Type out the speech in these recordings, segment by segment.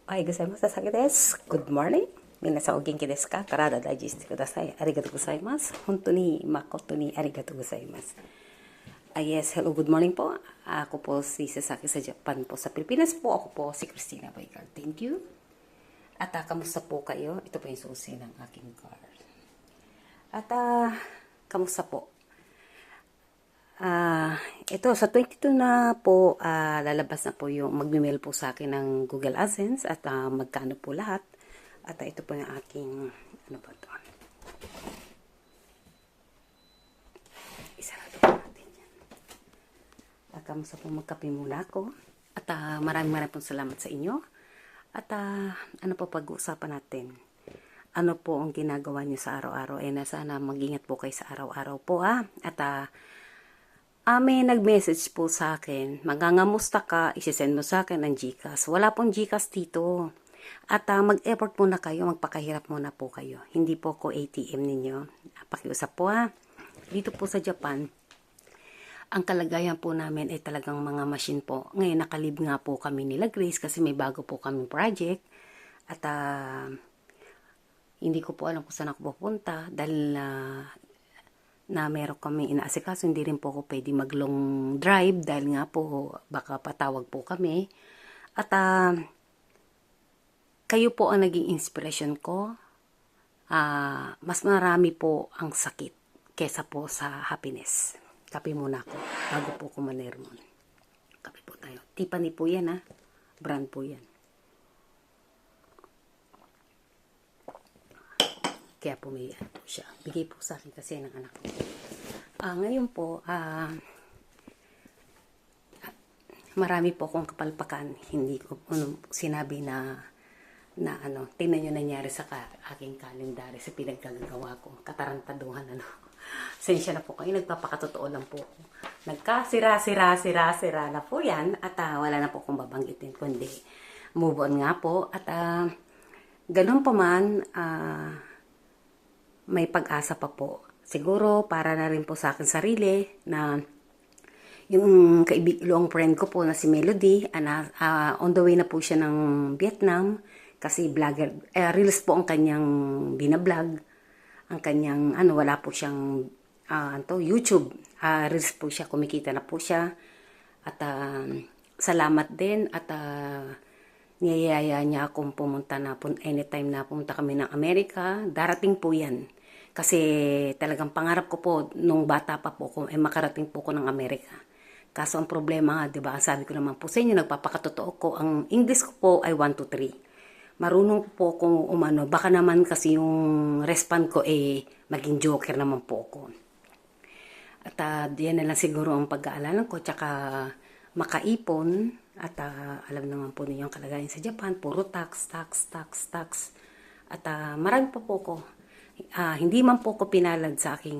はい、ございます。さきです。Good morning. 皆さんお元気ですか？体大事にしてください。ありがとうございます。本当に誠にありがとうございます。Yes, hello, good morning po. Ako po si Sasaki sa Japan po. Sa Pilipinas po, ako po si Christina Boycar. Thank you. At kamusta po kayo? Ito po yung susi ng aking card. At kamusta po? Ito, sa 22 na po, lalabas na po yung, magme-mail po sa akin ng Google AdSense at magkano po lahat. At ito po yung aking, ano ba ito? Isarado po natin yan. Kamusta po, magkape muna ako. At maraming pong salamat sa inyo. At ano po pag-uusapan natin? Ano po ang ginagawa niyo sa araw-araw? Na sana mag-ingat po kayo sa araw-araw po At may nag-message po sa akin, mangangamusta ka, isisend mo sa akin ang GCash. Wala pong GCash dito. At mag-effort muna kayo, magpakahirap muna po kayo. Hindi po ko ATM ninyo. Pakiusap po Dito po sa Japan, ang kalagayan po namin ay talagang mga machine po. Ngayon nakalib nga po kami nila Grace kasi may bago po kami project. At hindi ko po alam kung saan ako pupunta dahil na meron kami inaasikaso, hindi rin po ako pwede mag-long drive dahil nga po baka patawag po kami. At kayo po ang naging inspiration ko. Mas marami po ang sakit kesa po sa happiness. Kape muna ako bago po ko manermon. Kape po tayo. Tiffany po yan brand po yan. Kaya pumiyan po siya. Bigay po sa akin kasi ng anak ko. Ngayon po, marami po akong kapalpakan. Hindi ko sinabi na tingnan nyo nangyari sa aking kalendary sa pinagkagagawa ko. Katarantaduhan Sensya na po kayo, nagpapakatotoo lang po ako. Nagkasira na po yan at wala na po akong babanggitin kundi move on nga po. At ganun pa man, may pag-asa pa po. Siguro para na rin po sa akin sarili na yung long friend ko po na si Melody, on the way na po siya ng Vietnam kasi vlogger, reels po ang kanyang binablog. Ang kanyang, wala po siyang YouTube. Reels po siya, kumikita na po siya. At salamat din at niyayaya niya akong pumunta na anytime na pumunta kami ng Amerika. Darating po yan. Kasi talagang pangarap ko po nung bata pa po ko makarating po ko ng Amerika. Kaso ang problema nga, 'di ba? Sabi ko naman po sa inyo, nagpapakatotoo ko, ang English ko po ay 1 2 3. Marunong po kung umano, baka naman kasi yung respond ko maging joker naman po ko. At diyan na lang siguro ang pag-aalalan ko, tsaka makaipon. At alam naman po ninyo ang kalagayan sa Japan, puro tax. At marami pa po ko. Hindi man po ko pinalad sa aking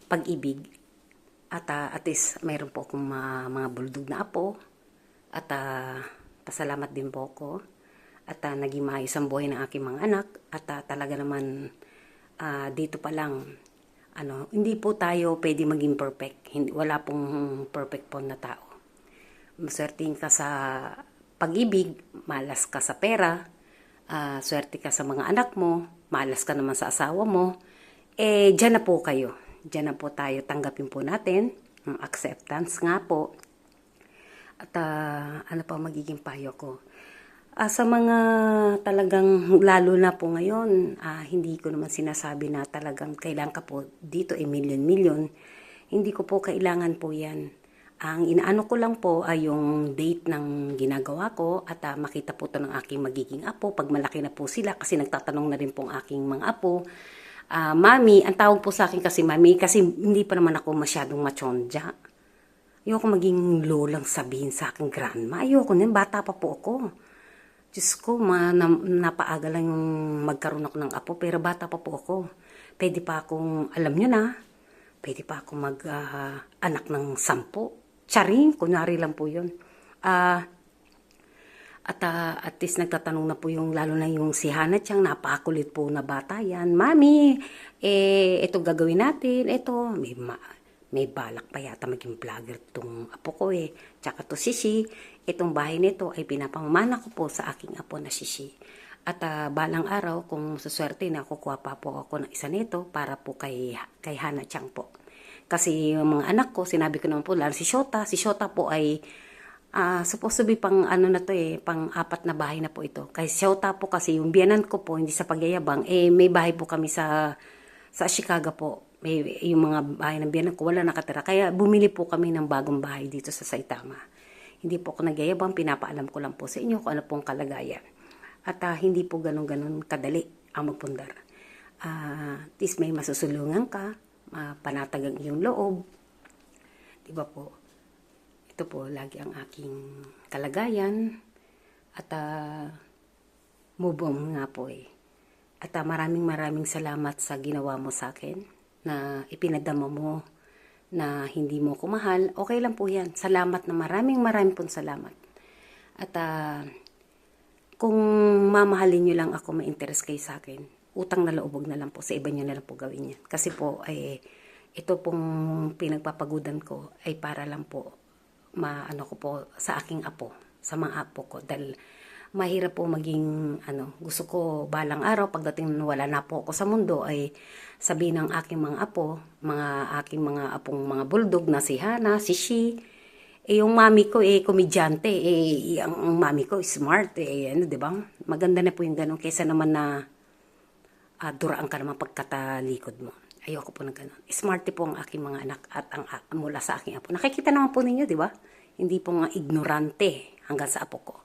pag-ibig. At least mayroon po akong mga buldog na apo. At pasalamat din po ko. At naging maayos ang buhay ng aking mga anak. At talaga naman dito pa lang, hindi po tayo pwede maging perfect. Wala pong perfect po na tao. Maswertein ka sa pag-ibig, malas ka sa pera, swerte ka sa mga anak mo, malas ka naman sa asawa mo, dyan na po kayo. Dyan na po tayo, tanggapin po natin, acceptance nga po. At ano pa magiging payo ko? Sa mga talagang, lalo na po ngayon, hindi ko naman sinasabi na talagang kailangan ka po dito million. Hindi ko po kailangan po yan. Ang inaano ko lang po ay yung date ng ginagawa ko at makita po ito ng aking magiging apo pag malaki na po sila kasi nagtatanong na rin po ang aking mga apo. Mami, ang tawag po sa akin kasi mami kasi hindi pa naman ako masyadong machondya. Ayoko maging lolang sabihin sa aking grandma. Ayoko nun, bata pa po ako. Diyos ko, napaaga lang yung magkaroon ako ng apo pero bata pa po ako. Pwede pa akong, alam nyo na, pwede pa akong mag-anak ng 10. Charing, kunwari lang po yun. At least nagtatanong na po yung, lalo na yung si Hana Chang, napakulit po na bata yan. Mami, ito gagawin natin, ito, may balak pa yata maging vlogger tong apo ko eh. Tsaka to si Shi, itong bahay nito ay pinapamana ko po sa aking apo na si Shi. At balang araw, kung suswerte na, kukuha pa po ako ng isa nito para po kay Hana Chang po. Kasi yung mga anak ko, sinabi ko naman po, lalo si Shota po ay supposed to be pang ano na to eh, pang 4 na bahay na po ito. Kay Shota po kasi yung biyanan ko po, hindi sa pagyayabang, eh may bahay po kami sa Chicago po. May, yung mga bahay ng biyanan ko, wala nakatira. Kaya bumili po kami ng bagong bahay dito sa Saitama. Hindi po ako nagyayabang, pinapaalam ko lang po sa inyo kung ano pong kalagayan. At hindi po ganun-ganun kadali ang magpundar. At least may masusulungan ka, panatag ang iyong loob. Diba po? Ito po lagi ang aking kalagayan. At move on nga po eh. At maraming salamat sa ginawa mo sa akin na ipinadama mo na hindi mo ko mahal. Okay lang po yan. Salamat na maraming pong salamat. At kung mamahalin nyo lang ako, ma-interest kayo sa akin, utang na loob na lang po, sa iba nyo na lang po gawin yan. Kasi po, ito pong pinagpapagudan ko ay para lang po, maano ko po sa aking apo, sa mga apo ko. Dahil mahirap po maging, gusto ko balang araw, pagdating wala na po ako sa mundo, ay sabihin ng aking mga apo, aking mga apong mga bulldog na si Hana, si Shi, yung mami ko komedyante, ang mami ko smart, di ba? Maganda na po yung ganun, kaysa naman na duraan ka naman pagkatalikod mo. Ayoko po ng ganun. Smart po ang aking mga anak at mula sa aking apo. Nakikita naman po ninyo, di ba? Hindi po nga ignorante hanggang sa apo ko.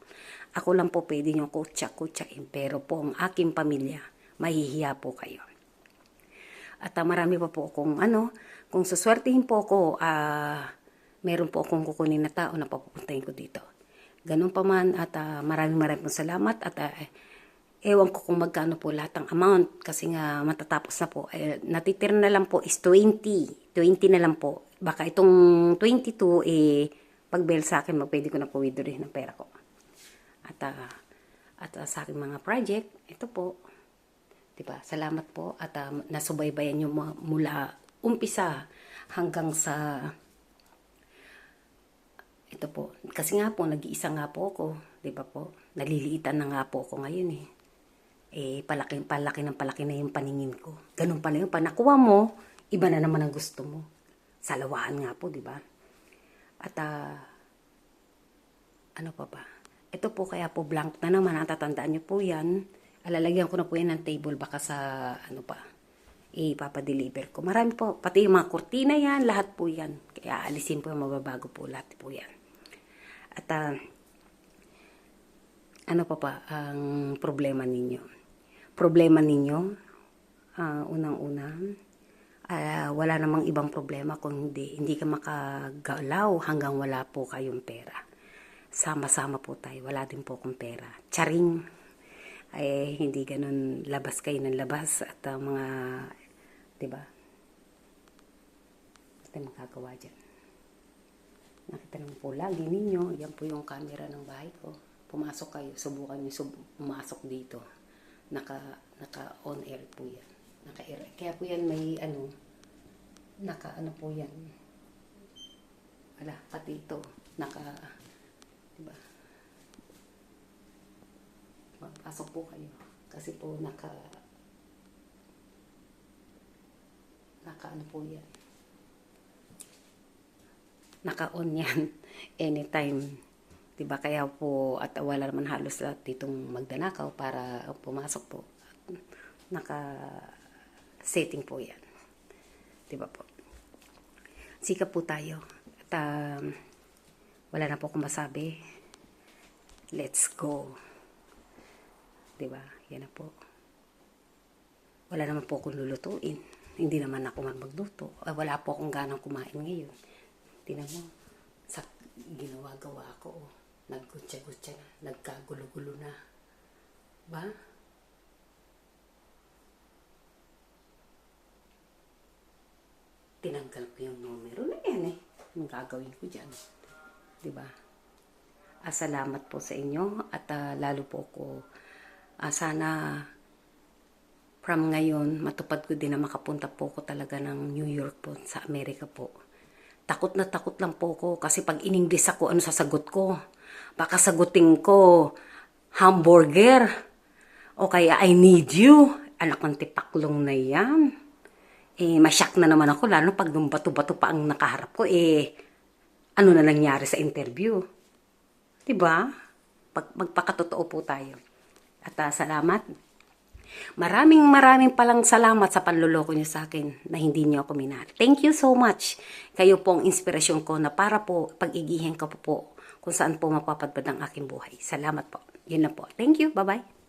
Ako lang po pwede nyo kutsa-kutsain, pero po ang aking pamilya, mahihiya po kayo. At marami pa po akong kung suswertihin po ako, meron po akong kukunin na tao na papupuntahin ko dito. Ganun pa man at maraming pong salamat at ewan ko kung magkano po lahat ng amount kasi nga matatapos na po. Natitira na lang po is 20 na lang po. Baka itong 22 pag-bail sa akin, pwede ko na po withdraw ng pera ko. At sa aking mga project, ito po. Diba? Salamat po at nasubaybayan nyo mula umpisa hanggang sa ito po. Kasi nga po, nag-iisa nga po ako. Diba po? Naliliitan na nga po ako ngayon eh. Palaki na yung paningin ko. Ganun pala yung panakuha mo, iba na naman ang gusto mo. Salawaan nga po, diba? At ano pa ba? Ito po kaya po blank na naman. Tatandaan nyo po yan. Alalagyan ko na po yan ng table baka sa ipapadeliver ko. Marami po. Pati yung mga kurtina yan. Lahat po yan. Kaya alisin po yung mababago po. Lahat po yan. At ano pa ang problema ninyo? Problema ninyo, unang-una, wala namang ibang problema kung hindi ka makagalaw hanggang wala po kayong pera. Sama-sama po tayo. Wala din po akong pera. Charing! Hindi ganun labas kayo ng labas at mga, diba? Basta magkagawa dyan. Nakita naman po lagi ninyo, yan po yung camera ng bahay ko. Pumasok kayo, subukan nyo pumasok dito. Naka-on air po yan. Naka-air. Kaya po yan may naka-ano po yan. Wala, pati ito. Diba? Magpasok po kayo. Kasi po naka-ano po yan. Naka-on yan anytime. Diba? Kaya po, at wala naman halos lahat ditong magdanakaw para pumasok po. Naka-setting po yan. Diba po? Sikap po tayo. At wala na po akong masabi. Let's go. Diba? Yan na po. Wala naman po akong lulutuin. Hindi naman ako magluto. Wala po akong ganang kumain ngayon. Tingnan mo, sa ginawa-gawa ko, naggutsa-gutsa na, nagkagulo-gulo na. Ba? Tinanggal ko yung numero na yan eh. Ang gagawin ko dyan. Diba? Salamat po sa inyo at lalo po ko sana from ngayon matupad ko din na makapunta po ko talaga ng New York po sa Amerika po. takot na takot lang po ko kasi pag in-English ako, ano sasagot ko? Baka sagutin ko, hamburger. O kaya, I need you. Anak ng tipaklong na yan. Masyak na naman ako, lalo pag nung bato-bato pa ang nakaharap ko, ano na nangyari sa interview. Diba? Magpakatotoo po tayo. At salamat. Maraming palang salamat sa panloloko niyo sa akin na hindi niyo ako minahal. Thank you so much. Kayo po ang inspirasyon ko na para po pag-igihin ko po kung saan po mapapadpad ang aking buhay. Salamat po. Yun na po. Thank you. Bye-bye.